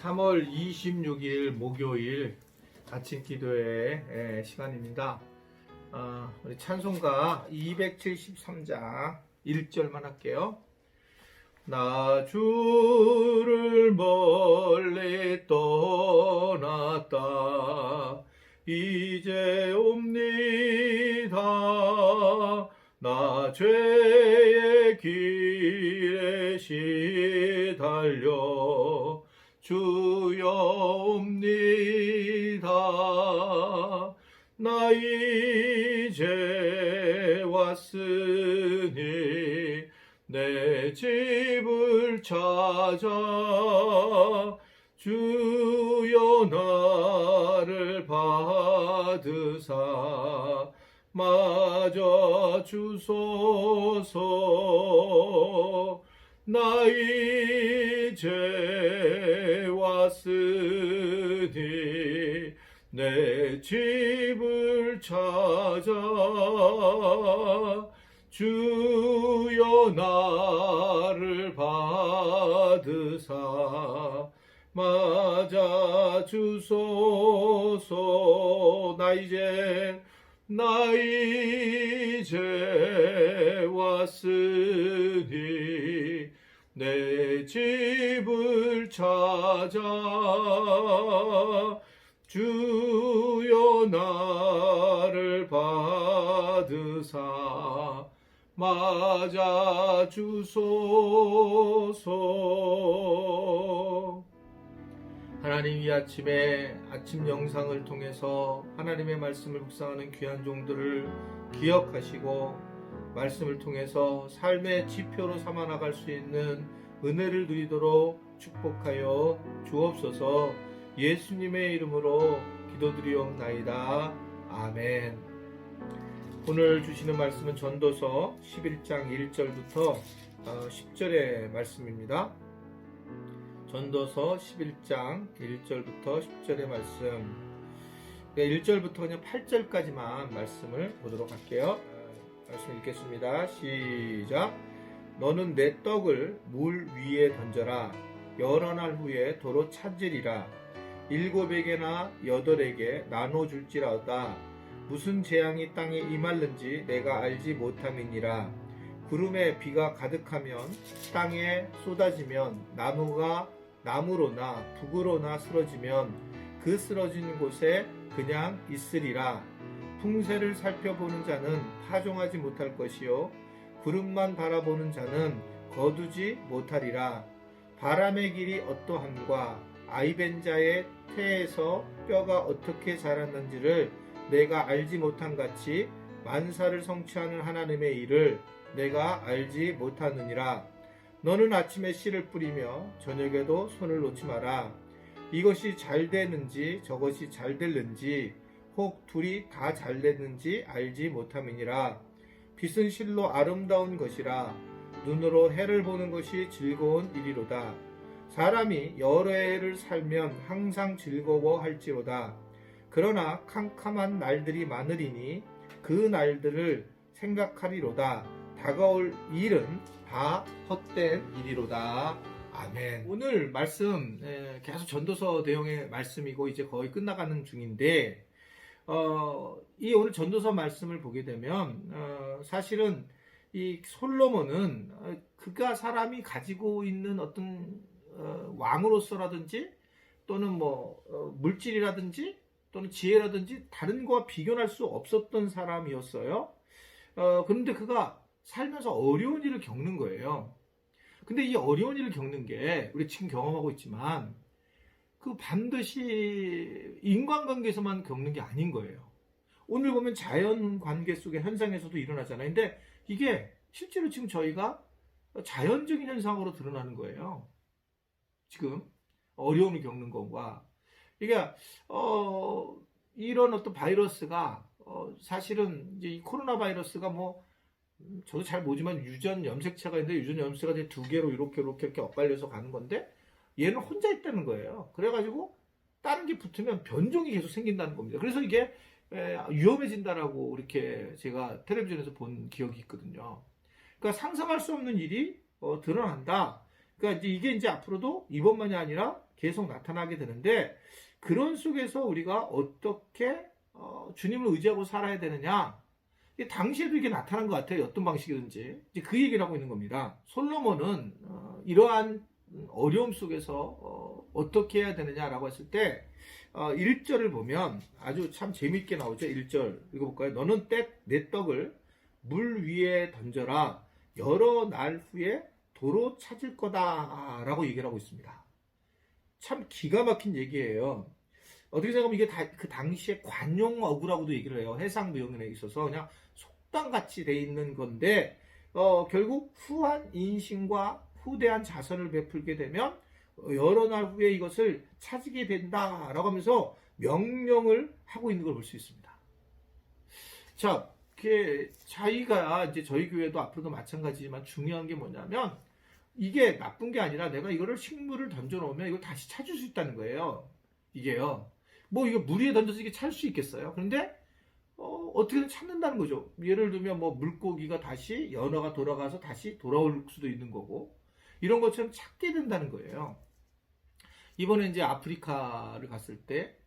3월 26일 목요일 아침 기도의 시간입니다. 우리 찬송가 273장 1절만 할게요. 나 주를 멀리 떠났다 이제 옵니다. 나 죄의 길에 시달려 주여 옵니다. 나 이제 왔으니 내 집을 찾아 주여 나를 받으사 맞아 주소서. 나 이제 왔으니 내 집을 찾아 주여 나를 받으사 맞아 주소서. 나 이제 왔으니 내 집을 찾아 주여 나를 받으사 맞아 주소서. 하나님, 이 아침에 아침 영상을 통해서 하나님의 말씀을 묵상하는 귀한 종들을 기억하시고 말씀을 통해서 삶의 지표로 삼아 나갈 수 있는 은혜를 누리도록 축복하여 주옵소서. 예수님의 이름으로 기도드리옵나이다. 아멘. 오늘 주시는 말씀은 전도서 11장 1절부터 10절의 말씀입니다. 전도서 11장 1절부터 10절의 말씀, 1절부터 그냥 8절까지만 말씀을 보도록 할게요. 말씀 읽겠습니다. 시작. 너는 내 떡을 물 위에 던져라. 여러 날 후에 도로 찾으리라. 7에게나 8에게 나눠줄지라다. 무슨 재앙이 땅에 임할는지 내가 알지 못함이니라. 구름에 비가 가득하면 땅에 쏟아지면 나무가 나무로나 북으로나 쓰러지면 그 쓰러진 곳에 그냥 있으리라. 풍세를 살펴보는 자는 파종하지 못할 것이요 구름만 바라보는 자는 거두지 못하리라. 바람의 길이 어떠함과 아이벤자의 태에서 뼈가 어떻게 자랐는지를 내가 알지 못한 같이 만사를 성취하는 하나님의 일을 내가 알지 못하느니라. 너는 아침에 씨를 뿌리며 저녁에도 손을 놓지 마라. 이것이 잘 되는지 저것이 잘 될는지 혹 둘이 다 잘 됐는지 알지 못함이니라. 빛은 실로 아름다운 것이라. 눈으로 해를 보는 것이 즐거운 일이로다. 사람이 여러 해를 살면 항상 즐거워할지로다. 그러나 캄캄한 날들이 많으리니 그 날들을 생각하리로다. 다가올 일은 다 헛된 일이로다. 아멘. 오늘 말씀 계속 전도서 내용의 말씀이고 이제 거의 끝나가는 중인데 이 오늘 전도서 말씀을 보게 되면 사실은 이 솔로몬은 그가 사람이 가지고 있는 어떤 왕으로서라든지 또는 뭐 물질이라든지 또는 지혜라든지 다른 거와 비교할 수 없었던 사람이었어요. 그런데 그가 살면서 어려운 일을 겪는 거예요. 근데 이 어려운 일을 겪는 게 우리 지금 경험하고 있지만 그 반드시 인간관계에서만 겪는 게 아닌 거예요. 오늘 보면 자연관계 속의 현상에서도 일어나잖아요. 근데 이게 실제로 지금 저희가 자연적인 현상으로 드러나는 거예요. 지금 어려움을 겪는 것과 이게 이런 어떤 바이러스가 사실은 이제 이 코로나 바이러스가 뭐 저도 잘 모르지만 유전 염색체가 있는데 유전 염색체가 이제 2개로 이렇게 엇갈려서 가는 건데 얘는 혼자 있다는 거예요. 그래가지고 다른 게 붙으면 변종이 계속 생긴다는 겁니다. 그래서 이게 위험해진다라고 이렇게 제가 텔레비전에서 본 기억이 있거든요. 그러니까 상상할 수 없는 일이 드러난다. 그러니까 이제 이게 이제 앞으로도 이번만이 아니라 계속 나타나게 되는데 그런 속에서 우리가 어떻게 주님을 의지하고 살아야 되느냐 당시에도 이게 나타난 것 같아요. 어떤 방식이든지 이제 그 얘기를 하고 있는 겁니다. 솔로몬은 이러한 어려움 속에서 어떻게 해야 되느냐라고 했을 때 1절을 보면 아주 참 재미있게 나오죠. 1절 읽어볼까요? 너는 내 떡을 물 위에 던져라. 여러 날 후에 도로 찾을 거다라고 얘기를 하고 있습니다. 참 기가 막힌 얘기예요. 어떻게 생각하면 이게 그 당시에 관용어구라고도 얘기를 해요. 해상무역에 있어서 그냥 속담같이 돼 있는 건데 결국 후한 인신과 후대한 자선을 베풀게 되면 여러 날 후에 이것을 찾게 된다라고 하면서 명령을 하고 있는 걸 볼 수 있습니다. 자, 자기가 이제 저희 교회도 앞으로도 마찬가지지만 중요한 게 뭐냐면 이게 나쁜 게 아니라 내가 이거를 식물을 던져 놓으면 이걸 다시 찾을 수 있다는 거예요. 이게요. 뭐 이거 물 위에 던져서 이게 찾을 수 있겠어요? 그런데 어떻게든 찾는다는 거죠. 예를 들면 뭐 물고기가 다시 연어가 돌아가서 다시 돌아올 수도 있는 거고 이런 것처럼 찾게 된다는 거예요. 이번에 이제 아프리카를 갔을 때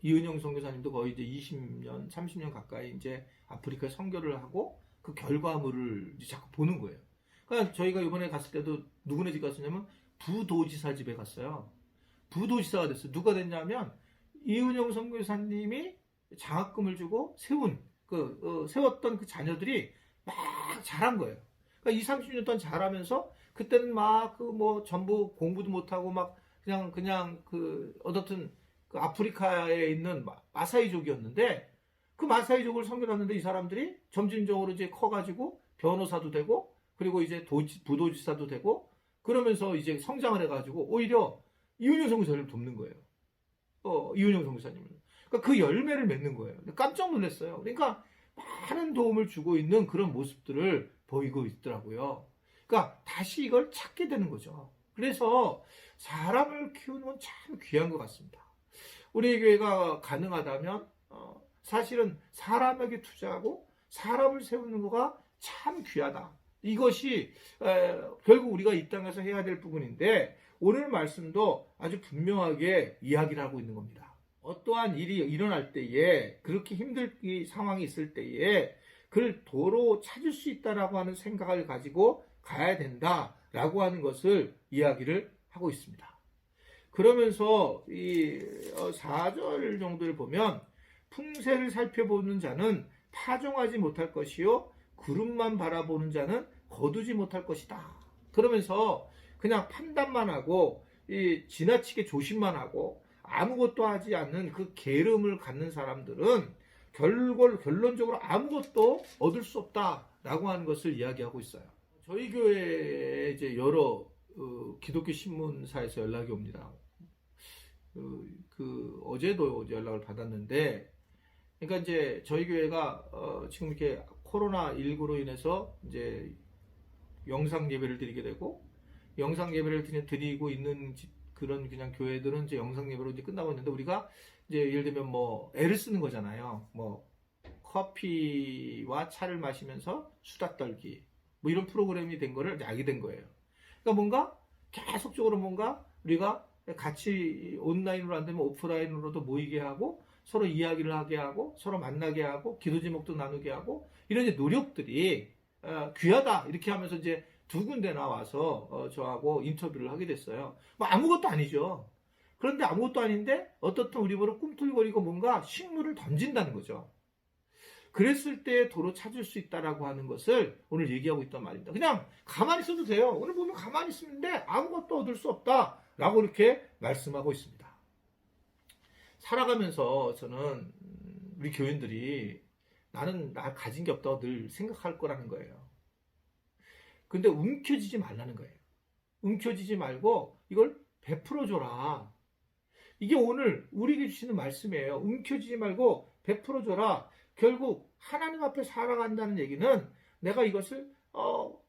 이은영 선교사님도 거의 이제 20년, 30년 가까이 이제 아프리카에 선교를 하고 그 결과물을 이제 자꾸 보는 거예요. 그러니까 저희가 이번에 갔을 때도 누구네 집 갔었냐면 부도지사 집에 갔어요. 부도지사가 됐어요. 누가 됐냐면 이은영 선교사님이 장학금을 주고 세웠던 그 자녀들이 막 자란 거예요. 그러니까 20, 30년 동안 자라면서 그때는 막 전부 공부도 못하고 막 그냥 어떻든 그 아프리카에 있는 마사이족이었는데 그 마사이족을 섬겨놨는데 이 사람들이 점진적으로 이제 커가지고 변호사도 되고 그리고 이제 부도지사도 되고 그러면서 이제 성장을 해가지고 오히려 이은영 선교사님을 돕는 거예요. 이은영 선교사님을. 그러니까 그 열매를 맺는 거예요. 깜짝 놀랐어요. 그러니까 많은 도움을 주고 있는 그런 모습들을 보이고 있더라고요. 그러니까 다시 이걸 찾게 되는 거죠. 그래서 사람을 키우는 건 참 귀한 것 같습니다. 우리 교회가 가능하다면 사실은 사람에게 투자하고 사람을 세우는 거가 참 귀하다. 이것이 결국 우리가 이 땅에서 해야 될 부분인데 오늘 말씀도 아주 분명하게 이야기를 하고 있는 겁니다. 어떠한 일이 일어날 때에 그렇게 힘든 상황이 있을 때에 그를 도로 찾을 수 있다라고 하는 생각을 가지고 가야 된다라고 하는 것을 이야기를 하고 있습니다. 그러면서 이 4절 정도를 보면 풍세를 살펴보는 자는 파종하지 못할 것이요 구름만 바라보는 자는 거두지 못할 것이다. 그러면서 그냥 판단만 하고 지나치게 조심만 하고 아무것도 하지 않는 그 게으름을 갖는 사람들은 결론적으로 아무것도 얻을 수 없다라고 하는 것을 이야기하고 있어요. 저희 교회에 이제 여러 기독교 신문사에서 연락이 옵니다. 어제도 연락을 받았는데, 그러니까 이제 저희 교회가 지금 이렇게 코로나19로 인해서 이제 영상 예배를 드리게 되고, 영상 예배를 드리고 있는 그런 그냥 교회들은 이제 영상 예배로 이제 끝나고 있는데, 우리가 이제 예를 들면 뭐 애를 쓰는 거잖아요. 뭐 커피와 차를 마시면서 수다 떨기, 뭐 이런 프로그램이 된 거를 이제 알게 된 거예요. 그러니까 뭔가 계속적으로 뭔가 우리가 같이 온라인으로 안 되면 오프라인으로도 모이게 하고 서로 이야기를 하게 하고 서로 만나게 하고 기도 제목도 나누게 하고 이런 이제 노력들이 귀하다 이렇게 하면서 이제 두 군데 나와서 저하고 인터뷰를 하게 됐어요. 뭐 아무것도 아니죠. 그런데 아무것도 아닌데 어떻든 우리 보러 꿈틀거리고 뭔가 식물을 던진다는 거죠. 그랬을 때 도로 찾을 수 있다라고 하는 것을 오늘 얘기하고 있단 말입니다. 그냥 가만히 있어도 돼요. 오늘 보면 가만히 있는데 아무것도 얻을 수 없다라고 이렇게 말씀하고 있습니다. 살아가면서 저는 우리 교인들이 나는 나 가진 게 없다고 늘 생각할 거라는 거예요. 근데 움켜쥐지 말라는 거예요. 움켜쥐지 말고 이걸 베풀어줘라. 이게 오늘 우리에게 주시는 말씀이에요. 움켜쥐지 말고 베풀어줘라. 결국 하나님 앞에 살아간다는 얘기는 내가 이것을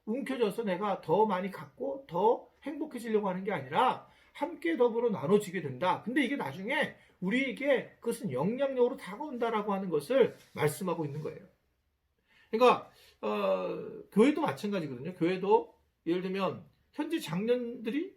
움켜져서 내가 더 많이 갖고 더 행복해지려고 하는 게 아니라 함께 더불어 나눠지게 된다. 근데 이게 나중에 우리에게 그것은 영향력으로 다가온다라고 하는 것을 말씀하고 있는 거예요. 그러니까 교회도 마찬가지거든요. 교회도 예를 들면 현재 장년들이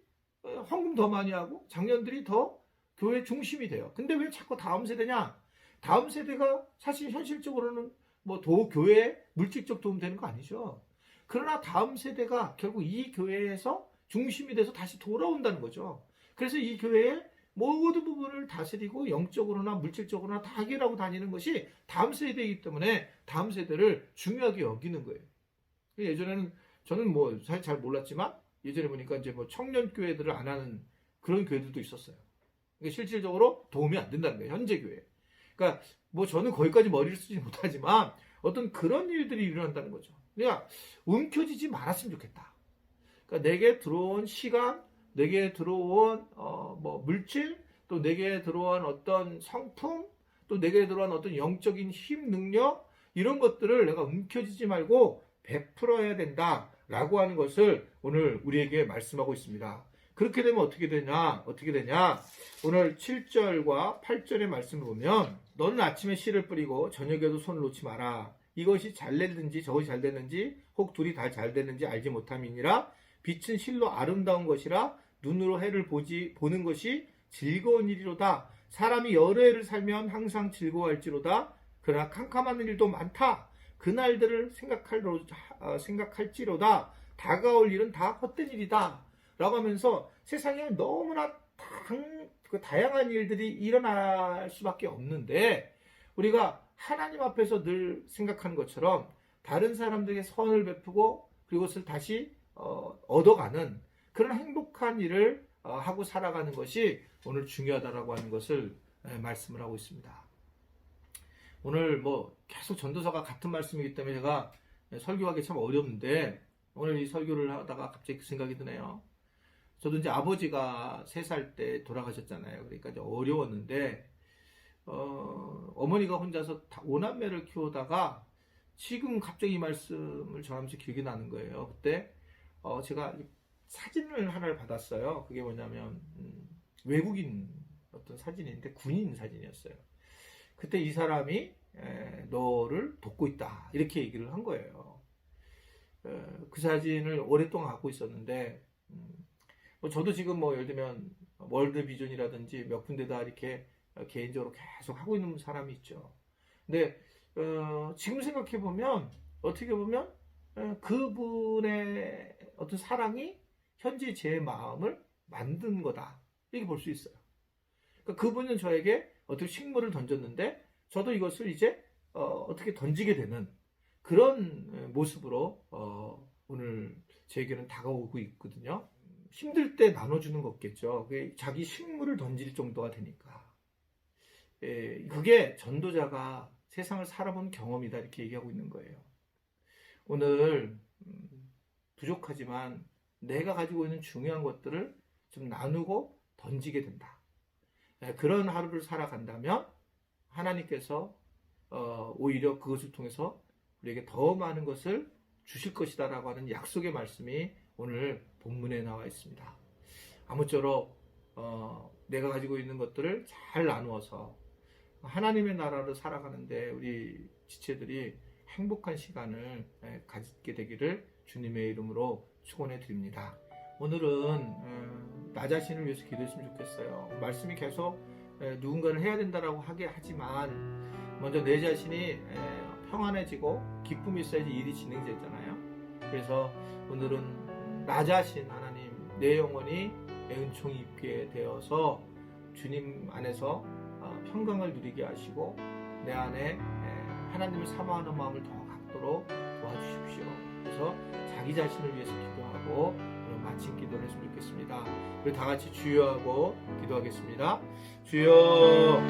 헌금 더 많이 하고 장년들이 더 교회 중심이 돼요. 근데 왜 자꾸 다음 세대냐? 다음 세대가 사실 현실적으로는 뭐 교회에 물질적 도움 되는 거 아니죠. 그러나 다음 세대가 결국 이 교회에서 중심이 돼서 다시 돌아온다는 거죠. 그래서 이 교회의 모든 부분을 다스리고 영적으로나 물질적으로나 다 해결하고 다니는 것이 다음 세대이기 때문에 다음 세대를 중요하게 여기는 거예요. 예전에는 저는 뭐 사실 잘 몰랐지만 예전에 보니까 이제 뭐 청년 교회들을 안 하는 그런 교회들도 있었어요. 실질적으로 도움이 안 된다는 거예요. 현재 교회. 그러니까 뭐 저는 거기까지 머리를 쓰지 못하지만 어떤 그런 일들이 일어난다는 거죠. 그러니까 움켜쥐지 말았으면 좋겠다. 그러니까 내게 들어온 시간, 내게 들어온 뭐 물질, 또 내게 들어온 어떤 성품, 또 내게 들어온 어떤 영적인 힘, 능력 이런 것들을 내가 움켜쥐지 말고 베풀어야 된다라고 하는 것을 오늘 우리에게 말씀하고 있습니다. 그렇게 되면 어떻게 되냐? 오늘 7절과 8절의 말씀을 보면 너는 아침에 씨를 뿌리고 저녁에도 손을 놓지 마라. 이것이 잘 됐는지 저것이 잘 됐는지 혹 둘이 다 잘 됐는지 알지 못함이니라. 빛은 실로 아름다운 것이라 눈으로 해를 보는 것이 즐거운 일이로다. 사람이 여러 해를 살면 항상 즐거워할지로다. 그러나 캄캄한 일도 많다. 그날들을 생각할지로다. 다가올 일은 다 헛된 일이다. 라고 하면서 세상에 너무나 다양한 일들이 일어날 수밖에 없는데 우리가 하나님 앞에서 늘 생각하는 것처럼 다른 사람들에게 선을 베푸고 그것을 다시 얻어가는 그런 행복한 일을 하고 살아가는 것이 오늘 중요하다라고 하는 것을 말씀을 하고 있습니다. 오늘 뭐 계속 전도서가 같은 말씀이기 때문에 제가 설교하기 참 어렵는데 오늘 이 설교를 하다가 갑자기 그 생각이 드네요. 저도 이제 아버지가 3살 때 돌아가셨잖아요. 그러니까 이제 어려웠는데 어머니가 혼자서 5남매를 키우다가 지금 갑자기 이 말씀을 전하면서 기억이 나는 거예요. 그때 제가 사진을 하나를 받았어요. 그게 뭐냐면 외국인 어떤 사진인데 군인 사진이었어요. 그때 이 사람이 너를 돕고 있다 이렇게 얘기를 한 거예요. 그 사진을 오랫동안 갖고 있었는데 저도 지금 뭐 예를 들면 월드 비전이라든지 몇 군데다 이렇게 개인적으로 계속 하고 있는 사람이 있죠. 근데 지금 생각해 보면 어떻게 보면 그분의 어떤 사랑이 현재 제 마음을 만든 거다 이렇게 볼 수 있어요. 그러니까 그분은 저에게 어떻게 식물을 던졌는데 저도 이것을 이제 어떻게 던지게 되는 그런 모습으로 오늘 제게는 다가오고 있거든요. 힘들 때 나눠주는 거겠죠. 자기 식물을 던질 정도가 되니까. 그게 전도자가 세상을 살아본 경험이다 이렇게 얘기하고 있는 거예요. 오늘 부족하지만 내가 가지고 있는 중요한 것들을 좀 나누고 던지게 된다. 그런 하루를 살아간다면 하나님께서 오히려 그것을 통해서 우리에게 더 많은 것을 주실 것이다 라고 하는 약속의 말씀이 오늘 본문에 나와 있습니다. 아무쪼록 내가 가지고 있는 것들을 잘 나누어서 하나님의 나라를 살아가는데 우리 지체들이 행복한 시간을 가지게 되기를 주님의 이름으로 축원해 드립니다. 오늘은 나 자신을 위해서 기도했으면 좋겠어요. 말씀이 계속 누군가를 해야 된다라고 하지만 먼저 내 자신이 평안해지고 기쁨이 있어야지 일이 진행되잖아요. 그래서 오늘은 나 자신 하나님 내 영혼이 은총이 입게 되어서 주님 안에서 평강을 누리게 하시고 내 안에 하나님을 사모하는 마음을 더 갖도록 도와주십시오. 그래서 자기 자신을 위해서 기도하고 마친 기도를 했으면 좋겠습니다. 우리 다 같이 주여하고 기도하겠습니다. 주여